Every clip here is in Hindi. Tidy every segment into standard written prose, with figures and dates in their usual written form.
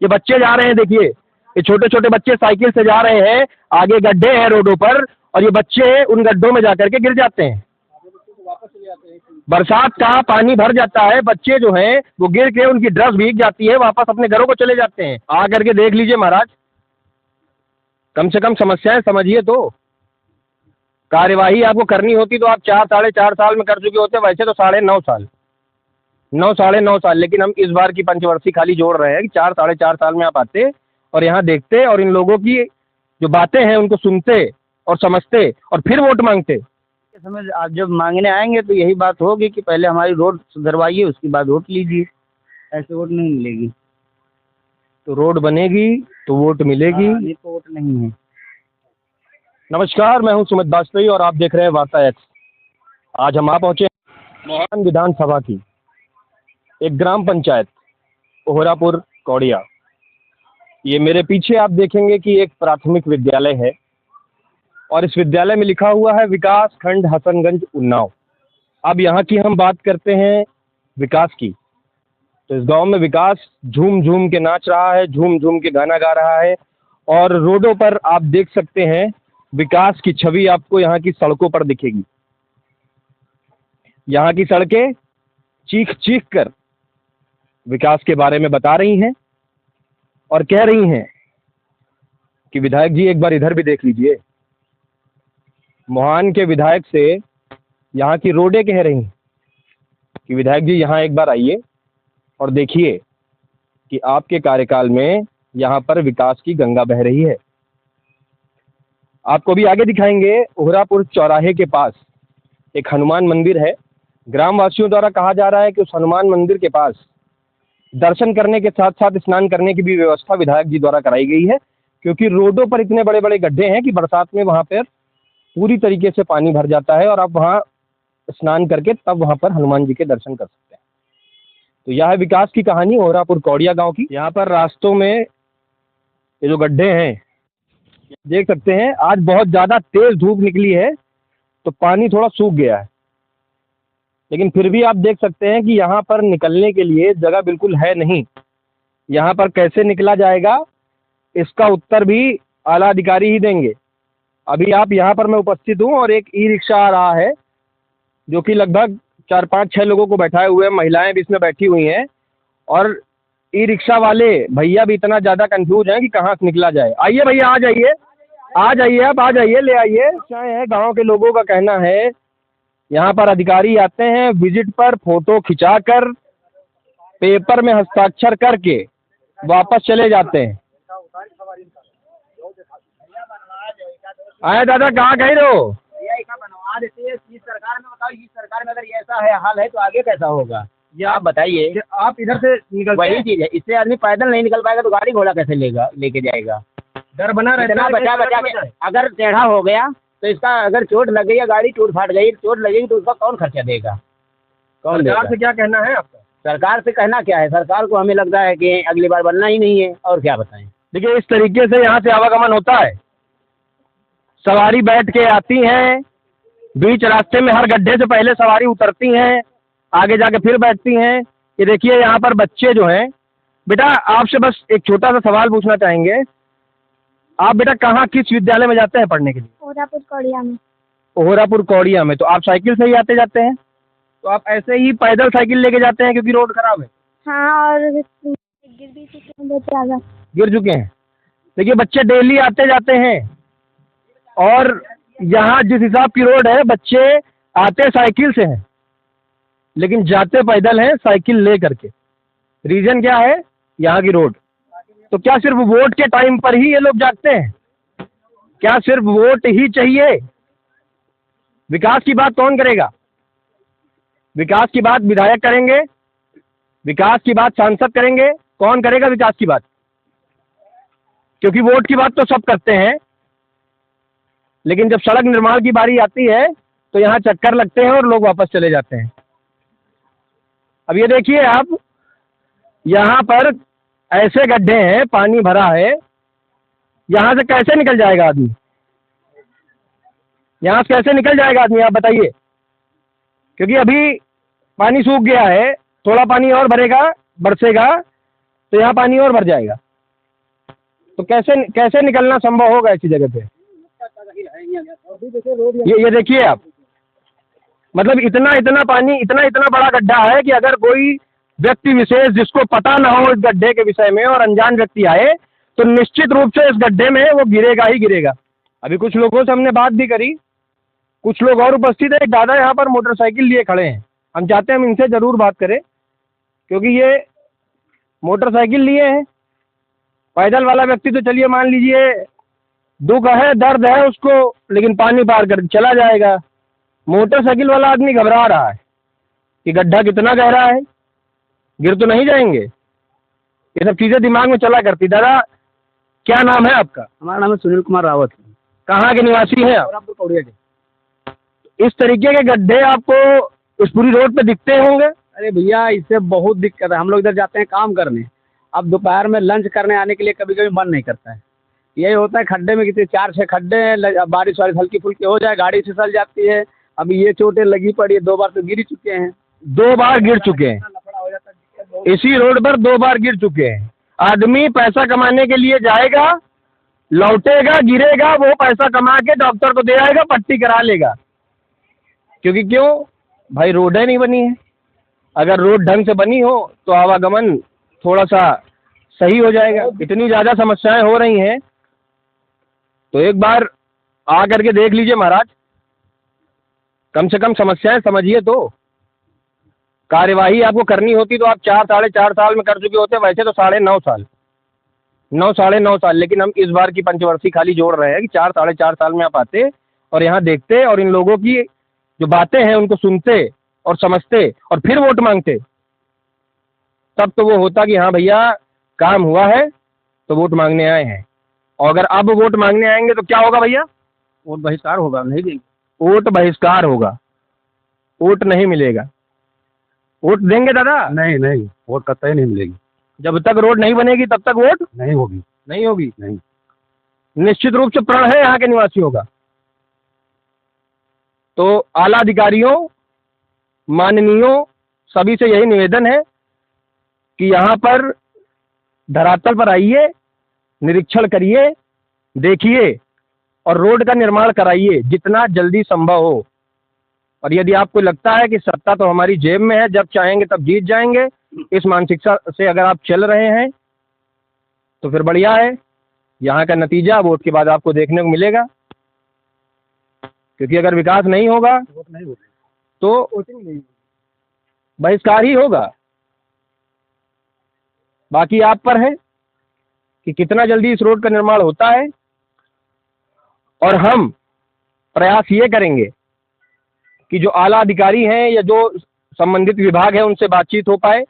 ये बच्चे जा रहे हैं, देखिए ये छोटे छोटे बच्चे साइकिल से जा रहे हैं, आगे गड्ढे हैं रोडों पर, और ये बच्चे उन गड्ढों में जाकर के गिर जाते हैं। बरसात का पानी भर जाता है, बच्चे जो हैं वो गिर के उनकी ड्रेस भीग जाती है, वापस अपने घरों को चले जाते हैं। आ करके देख लीजिए महाराज, कम से कम समस्याएं समझिए तो। कार्यवाही आपको करनी होती तो आप 4 साढ़े 4 साल में कर चुके होते, वैसे तो 9.5 साल, 9 साढ़े 9 साल। लेकिन हम इस बार की पंचवर्षीय खाली जोड़ रहे हैं कि 4 साढ़े 4 साल में आप आते और यहाँ देखते और इन लोगों की जो बातें हैं उनको सुनते और समझते और फिर वोट मांगते। समझ आप जब मांगने आएंगे तो यही बात होगी कि पहले हमारी रोड सुधरवाइए, उसके बाद वोट लीजिए। ऐसे वोट नहीं मिलेगी। तो रोड बनेगी तो वोट मिलेगी। ये तो वोट नहीं है। नमस्कार, मैं हूं सुमित वाजपेयी और आप देख रहे हैं वार्ता एक्स। आज हम आ पहुंचे मोहान विधानसभा की एक ग्राम पंचायत ओहरापुर कौड़िया। ये मेरे पीछे आप देखेंगे कि एक प्राथमिक विद्यालय है और इस विद्यालय में लिखा हुआ है विकास खंड हसनगंज उन्नाव। अब यहाँ की हम बात करते हैं विकास की, तो इस गांव में विकास झूम झूम के नाच रहा है, झूम झूम के गाना गा रहा है और रोडों पर आप देख सकते हैं विकास की छवि आपको यहाँ की सड़कों पर दिखेगी। यहाँ की सड़कें चीख चीख कर विकास के बारे में बता रही हैं और कह रही हैं कि विधायक जी एक बार इधर भी देख लीजिए। मोहान के विधायक से यहाँ की रोडें कह रही हैं कि विधायक जी यहाँ एक बार आइए और देखिए कि आपके कार्यकाल में यहाँ पर विकास की गंगा बह रही है। आपको भी आगे दिखाएंगे, ओहरापुर चौराहे के पास एक हनुमान मंदिर है। ग्रामवासियों द्वारा कहा जा रहा है कि उस हनुमान मंदिर के पास दर्शन करने के साथ साथ स्नान करने की भी व्यवस्था विधायक जी द्वारा कराई गई है, क्योंकि रोडों पर इतने बड़े बड़े गड्ढे हैं कि बरसात में वहाँ पर पूरी तरीके से पानी भर जाता है और आप वहाँ स्नान करके तब वहाँ पर हनुमान जी के दर्शन कर सकते हैं। तो यह है विकास की कहानी ओहरापुर कौड़िया गांव की। यहाँ पर रास्तों में ये जो गड्ढे हैं देख सकते हैं, आज बहुत ज़्यादा तेज धूप निकली है तो पानी थोड़ा सूख गया है, लेकिन फिर भी आप देख सकते हैं कि यहाँ पर निकलने के लिए जगह बिल्कुल है नहीं। यहाँ पर कैसे निकला जाएगा इसका उत्तर भी आला अधिकारी ही देंगे। अभी आप यहाँ पर मैं उपस्थित हूँ और एक ई रिक्शा आ रहा है जो कि लगभग 4-5-6 लोगों को बैठाए हुए हैं, महिलाएं भी इसमें बैठी हुई हैं और ई रिक्शा वाले भैया भी इतना ज़्यादा कंफ्यूज हैं कि कहाँ से निकला जाए। आइए भैया, आ जाइए, आ जाइए, आप आ जाइए, ले आइए। चाहे है गाँव के लोगों का कहना है यहाँ पर अधिकारी आते हैं विजिट पर, फोटो खिंचाकर पेपर में हस्ताक्षर करके वापस चले जाते हैं। आए दादा, कहाँ गए रहो? बनवा देते हैं इस सरकार में। बताओ, इस सरकार में अगर ऐसा है हाल है तो आगे कैसा होगा ये आप बताइए। आप इधर से निकल, वही चीज है, इससे आदमी पैदल नहीं निकल पाएगा तो गाड़ी घोड़ा कैसे लेके जाएगा। डर बना रहता है। बचा बचा के अगर टेढ़ा हो गया तो इसका अगर चोट लग गई या गाड़ी टूट फाट गई, चोट लगेगी तो उसका कौन खर्चा देगा? कौन देगा? सरकार से क्या कहना है आपका? सरकार से कहना क्या है, सरकार को हमें लगता है कि अगली बार बनना ही नहीं है, और क्या बताएं। देखिए, इस तरीके से यहाँ से आवागमन होता है। सवारी बैठ के आती हैं, बीच रास्ते में हर गड्ढे से पहले सवारी उतरती हैं, आगे जाके फिर बैठती हैं। ये देखिए यहाँ पर बच्चे जो हैं, बेटा आपसे बस एक छोटा सा सवाल पूछना चाहेंगे। आप बेटा कहाँ, किस विद्यालय में जाते हैं पढ़ने के लिए? ओहरापुर कौड़िया में। ओहरापुर कौड़िया में। तो आप साइकिल से ही आते जाते हैं? तो आप ऐसे ही पैदल साइकिल लेके जाते हैं क्योंकि रोड खराब है? हाँ, और गिर भी चुके हैं बहुत ज़्यादा। गिर चुके हैं। देखिए बच्चे डेली आते जाते हैं और यहाँ जिस हिसाब की रोड है बच्चे आते साइकिल से हैं लेकिन जाते पैदल हैं साइकिल ले करके। रीज़न क्या है? यहाँ की रोड। तो क्या सिर्फ वोट के टाइम पर ही ये लोग जागते हैं? क्या सिर्फ वोट ही चाहिए? विकास की बात कौन करेगा? विकास की बात विधायक करेंगे, विकास की बात सांसद करेंगे, कौन करेगा विकास की बात? क्योंकि वोट की बात तो सब करते हैं, लेकिन जब सड़क निर्माण की बारी आती है तो यहाँ चक्कर लगते हैं और लोग वापस चले जाते हैं। अब ये देखिए आप, यहाँ पर ऐसे गड्ढे हैं, पानी भरा है, यहाँ से कैसे निकल जाएगा आदमी? यहाँ से कैसे निकल जाएगा आदमी, आप बताइए? क्योंकि अभी पानी सूख गया है, थोड़ा पानी और भरेगा, बरसेगा तो यहाँ पानी और भर जाएगा। तो कैसे कैसे निकलना संभव होगा ऐसी जगह पे? ये देखिए आप, मतलब इतना इतना पानी, इतना इतना बड़ा गड्ढा है कि अगर कोई व्यक्ति विशेष जिसको पता ना हो इस गड्ढे के विषय में और अनजान व्यक्ति आए तो निश्चित रूप से इस गड्ढे में वो गिरेगा ही गिरेगा। अभी कुछ लोगों से हमने बात भी करी, कुछ लोग और उपस्थित है। एक दादा यहाँ पर मोटरसाइकिल लिए खड़े हैं, हम चाहते हैं हम इनसे ज़रूर बात करें, क्योंकि ये मोटरसाइकिल लिए हैं। पैदल वाला व्यक्ति तो चलिए मान लीजिए दुख है, दर्द है उसको, लेकिन पानी पार कर चला जाएगा। मोटरसाइकिल वाला आदमी घबरा रहा है कि गड्ढा कितना गहरा है, गिर तो नहीं जाएंगे। ये सब चीज़ें दिमाग में चला करती। दादा क्या नाम है आपका? हमारा नाम है सुनील कुमार रावत। कहाँ के निवासी हैं आप? आपको कौड़िया के। इस तरीके के गड्ढे आपको इस पूरी रोड पे दिखते होंगे? अरे भैया इससे बहुत दिक्कत है। हम लोग इधर जाते हैं काम करने, अब दोपहर में लंच करने आने के लिए कभी कभी मन नहीं करता है। यही होता है, खड्डे में कितने 4-6 खड्डे हैं, बारिश वारिश हल्की फुल्की हो जाए गाड़ी फिसल जाती है। अभी ये चोटें लगी पड़ी है, 2 बार तो गिर ही चुके हैं। 2 बार गिर चुके हैं लफड़ा हो जाता है, इसी रोड पर 2 बार गिर चुके हैं। आदमी पैसा कमाने के लिए जाएगा, लौटेगा, गिरेगा, वो पैसा कमा के डॉक्टर को दे आएगा, पट्टी करा लेगा। क्योंकि क्यों भाई, रोडें नहीं बनी है। अगर रोड ढंग से बनी हो तो आवागमन थोड़ा सा सही हो जाएगा। इतनी ज़्यादा समस्याएं हो रही हैं तो एक बार आ करके देख लीजिए महाराज, कम से कम समस्याएं समझिए। तो कार्यवाही आपको करनी होती तो आप 4-4.5 साल में कर चुके होते, वैसे तो 9.5 साल, 9-9.5 साल। लेकिन हम इस बार की पंचवर्षीय खाली जोड़ रहे हैं कि 4-4.5 साल में आप आते और यहाँ देखते और इन लोगों की जो बातें हैं उनको सुनते और समझते और फिर वोट मांगते। तब तो वो होता कि हाँ भैया काम हुआ है तो वोट मांगने आए हैं। और अगर अब वोट मांगने आएंगे तो क्या होगा भैया? वोट बहिष्कार होगा, नहीं देंगे। वोट बहिष्कार होगा, वोट नहीं मिलेगा। वोट देंगे दादा? नहीं नहीं, वोट कतई नहीं मिलेगी। जब तक रोड नहीं बनेगी तब तक वोट नहीं होगी। नहीं होगी। नहीं, निश्चित रूप से प्रण है यहाँ के निवासियों का। तो आला अधिकारियों, माननीयों, सभी से यही निवेदन है कि यहाँ पर धरातल पर आइए, निरीक्षण करिए, देखिए और रोड का निर्माण कराइए जितना जल्दी संभव हो। और यदि आपको लगता है कि सत्ता तो हमारी जेब में है, जब चाहेंगे तब जीत जाएंगे, इस मानसिकता से अगर आप चल रहे हैं तो फिर बढ़िया है। यहाँ का नतीजा वोट के बाद आपको देखने को मिलेगा। क्योंकि अगर विकास नहीं होगा वोट नहीं होगी तो बहिष्कार ही होगा। बाकी आप पर है कि कितना जल्दी इस रोड का निर्माण होता है। और हम प्रयास ये करेंगे कि जो आला अधिकारी हैं या जो संबंधित विभाग है उनसे बातचीत हो पाए,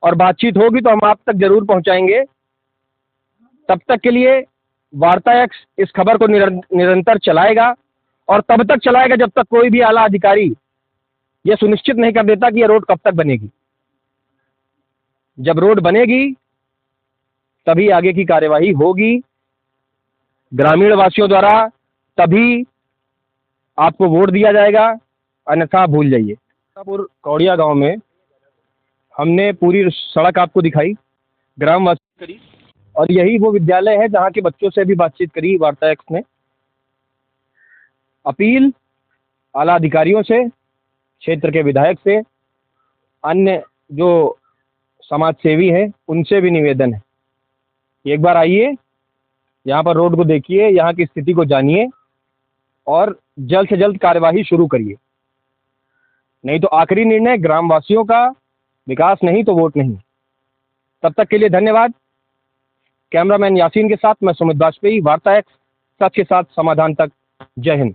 और बातचीत होगी तो हम आप तक जरूर पहुंचाएंगे। तब तक के लिए वार्ता एक्स इस खबर को निरंतर चलाएगा और तब तक चलाएगा जब तक कोई भी आला अधिकारी यह सुनिश्चित नहीं कर देता कि यह रोड कब तक बनेगी। जब रोड बनेगी तभी आगे की कार्यवाही होगी ग्रामीण वासियों द्वारा, तभी आपको वोट दिया जाएगा, अन्यथा भूल जाइए। कौड़िया गांव में हमने पूरी सड़क आपको दिखाई, ग्राम वासी करी, और यही वो विद्यालय है जहाँ के बच्चों से भी बातचीत करी वार्ता एक्स ने। अपील आला अधिकारियों से, क्षेत्र के विधायक से, अन्य जो समाज सेवी हैं उनसे भी निवेदन है, एक बार आइए, यहाँ पर रोड को देखिए, यहाँ की स्थिति को जानिए और जल्द से जल्द कार्यवाही शुरू करिए। नहीं तो आखिरी निर्णय ग्रामवासियों का, विकास नहीं तो वोट नहीं। तब तक के लिए धन्यवाद। कैमरामैन यासीन के साथ मैं सुमित वाजपेयी, वार्ता एक्स, सच के साथ समाधान तक। जय हिंद।